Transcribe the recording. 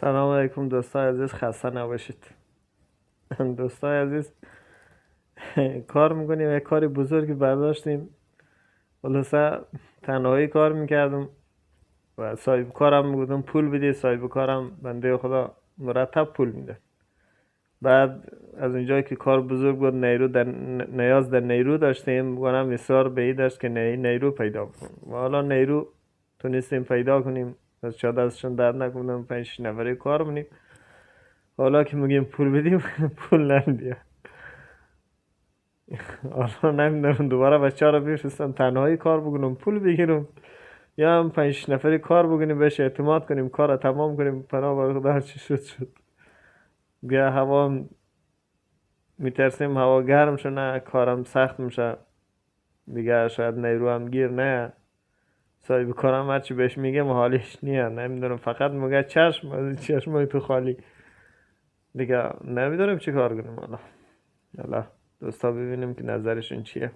سلام علیکم دوستای عزیز، خسته نباشید. دوستای عزیز، کار میکنیم، یک کاری بزرگی برداشتیم. خلاصه تنهایی کار میکردم و صاحب کارم بودم پول بده. صاحب کارم بنده خدا مرتب پول میده. بعد از اونجایی که کار بزرگ بود، نیاز در نیرو داشتیم. گفتم بسیار بعید است که نیرو پیدا کنیم و حالا نیرو تونستیم پیدا کنیم. از چه دستشون درد نکنم، 5 نفره کار کنیم. حالا که میگیم پول بدیم پول نمیدیم. حالا نمیدونم دوباره بچه ها رو بفرستم تنهایی کار بکنم پول بگیرم، یا هم 5 نفری کار بکنیم، بهش اعتماد کنیم، کار رو تمام کنیم. پناه بر خدا، چی شد. بیا هوا میترسیم هوا گرم شد، کارم سخت میشه دیگه. شاید نیرو هم گیر نه. صاحب کارم هرچی بهش میگه حالش نیه. نمیدونم، فقط میگه چشم تو خالی دیگه. نمیدونم چی کار کنیم. حالا دوستا ببینیم که نظرشون چیه.